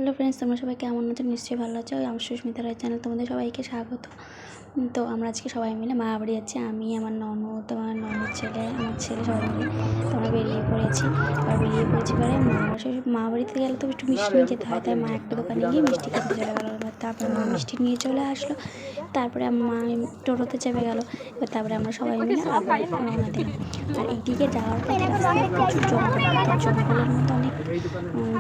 Hello friends, তোমরা সবাই কেমন আছো? নিশ্চয়ই ভালো আছো। আমি সুস্মিতা রায় চ্যানেল তোমাদের সবাইকে স্বাগত। তো আমরা আজকে সবাই মিলে মা বাড়ি যাচ্ছি। আমি, আমার ননদ, আমার ননদ ছেলে, আমার ছেলে সবাই মিলে তোমরা বেরিয়ে পড়েছি। পরে মা বাড়িতে গেলে তো একটু মিষ্টি নিয়ে যেতে হয়, তাই মা একটা দোকানে গিয়ে মিষ্টি কিনতে চলে গেলো। তারপরে মা মিষ্টি নিয়ে চলে আসলো। তারপরে মা টোটোতে চেপে গেলো। তারপরে আমরা সবাই মিলে আবার রওনা দিলাম। আর এইদিকে যাওয়ার পথে রাস্তায় প্রচুর জঙ্গলের মধ্যে অনেক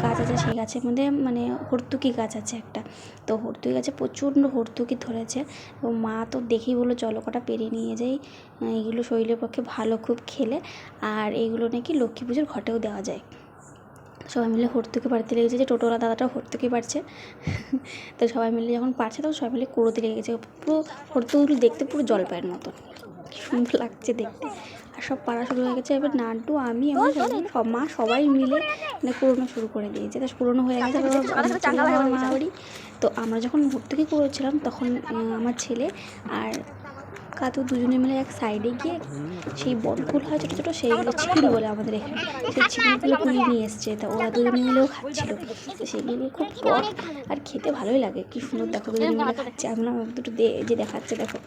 গাছ আছে। সেই গাছের মধ্যে মানে হর্তুকি গাছ আছে একটা। তো হর্তুকি গাছে প্রচণ্ড হর্তুকি ধরেছে। এবং মা তো দেখেই বললো চলো কটা পেরিয়ে নিয়ে যাই, এগুলো শরীরের পক্ষে ভালো খুব খেলে। আর এইগুলো নাকি লক্ষ্মী পুজোর ঘটেও দেওয়া যায়। সবাই মিলে হর্তুকি পাড়তে লেগেছে, যে টোটোওয়ালা দাদাটাও হর্তুকি পাড়ছে। তো সবাই মিলে যখন পারছে তখন সবাই মিলে কুড়োতে লেগেছে। পুরো হর্তুকিগুলো দেখতে পুরো জলপাইয়ের মতন, কি সুন্দর লাগছে দেখতে। আর সব পাড়া শুরু হয়ে গেছে। এবার নান্টু, আমি, আমার সব মা সবাই মিলে মানে কুড়োনো শুরু করে দিয়েছে। তো কুড়োনো হয়ে গেছে আমার মা বাড়ি। তো আমরা যখন হর্তুকি কুড়োচ্ছিলাম তখন আমার ছেলে আর কাতু দুজনে মিলে এক সাইডে গিয়ে সেই বটফুল হয় ছোটো ছোটো, সেইগুলো ছিপির বলে আমাদের এখানে, সেই ছিপিগুলো কুড়িয়ে নিয়ে এসছে। তা ওরা দুজনে মিলেও খাচ্ছিল। তো সেইগুলো খুব টক আর খেতে ভালোই লাগে। কি সুন্দর দেখো, দুজনে মিলে খাচ্ছে। আমরা দুটো যে দেখাচ্ছে দেখো,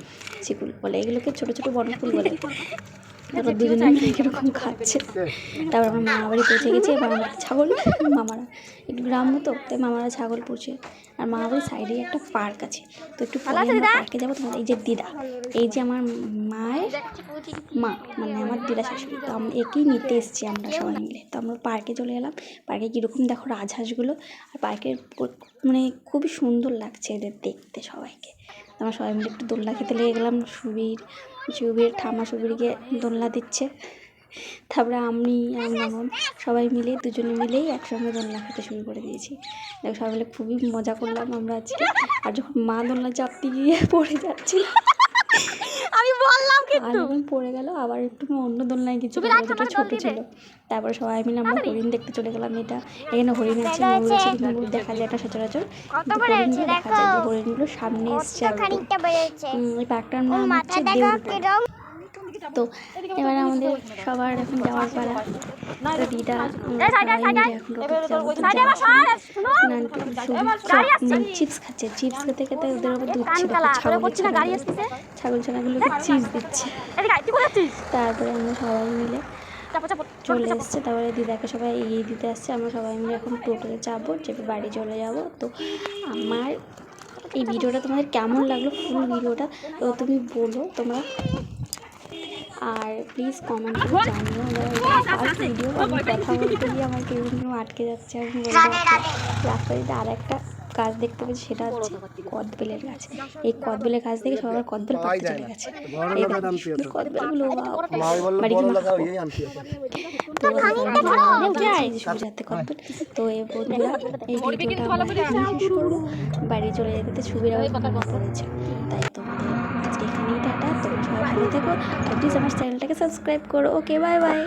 শিকুল বলে, এগুলোকে ছোটো ছোটো বনফুল বলে। তারপর দুজনে মিলে এরকম খাচ্ছে। তারপর আমরা মামা বাড়ি পৌঁছে গেছি। এবার আমার ছাগল, মামারা একটু গ্রাম্য তো, তাই মামারা ছাগল পুষে। আর মামা বাড়ির সাইডেই একটা পার্ক আছে। তো একটু পরে আমরা পার্কে যাবো। তোমার এই যে দিদা, এই যে আমার মায়ের মা, মানে আমার দিদা শাশুড়ি, তো আমরা একেই নিতে এসেছি আমরা সবাই মিলে। তো আমরা পার্কে চলে এলাম। পার্কে কীরকম দেখো রাজহাঁসগুলো। আর পার্কের মানে খুবই সুন্দর লাগছে এদের দেখতে সবাইকে। আমরা সবাই মিলে একটু দোলনা খেতে লেগে গেলাম। সুবীর ঠাম্মা সুবীরকে দোলনা দিচ্ছে। তারপরে আমি আর ননদ সবাই মিলে দুজনে মিলেই একসঙ্গে দোলনা খেতে শুরু করে দিয়েছি। সবাই মিলে খুবই মজা করলাম আমরা আজকে। আর যখন মা দোলনা চাপতে গিয়ে পড়ে যাচ্ছিল, আমি বললাম কিন্তু পড়ে গেল। আবার একটু অন্য দোলনায় কিছু যেটা ছোট ছিল। তারপরে সবাই মিলে আমরা হরিণ দেখতে চলে গেলাম। এখানে হরিণ আছে, ময়ূর আছে, কিন্তু দেখা যায় এটা সচরাচর। হরিণগুলো দেখা যায়, যে হরিণগুলো সামনে এসছে। এই পার্কটার নাম হচ্ছে দেউলপুর। তো এবার আমাদের সবার এখন যাওয়ার পালা। দিদা চিপস খাচ্ছে। চিপস খেতে খেতে ওদের আবার দুধ ছিল, ছাগল ছানাগুলোকে চিপস দিচ্ছে। তারপরে আমরা সবাই মিলে চলে এসছে। তারপরে দিদাকে সবাই এগিয়ে দিতে আসছে। আমরা সবাই মিলে এখন টোটোতে চাপবো, চেপে বাড়ি চলে যাব। তো আমার এই ভিডিওটা তোমাদের কেমন লাগলো, ফুল ভিডিওটা তো তুমি বলো তোমরা। আর প্লিজ কমেন্ট করে জানিও। ফার্স্ট ভিডিও আমি কথা বলতে গিয়ে আমার কেউ আটকে যাচ্ছে। আমি বলবো রাস্তায় আর একটা গাছ দেখতে পেয়েছি, সেটা হচ্ছে কদবেলের গাছ। এই কদবেলের গাছ থেকে সবাই কদবেল পাড়তে চলে গেছে। এই কদবেলগুলো বাড়ি কদবেল। তো এই বন্ধুরা, এই ভিডিওটা আমরা শেষ করবো। বাড়ি চলে যেতে সুবিধা পড়েছে। তাই তোমাদের আজকে এখানেই টাটা। তোমরা সবাই ভালো থেকো। আর প্লিজ আমার চ্যানেলটাকে সাবস্ক্রাইব করো। ওকে, বাই বাই।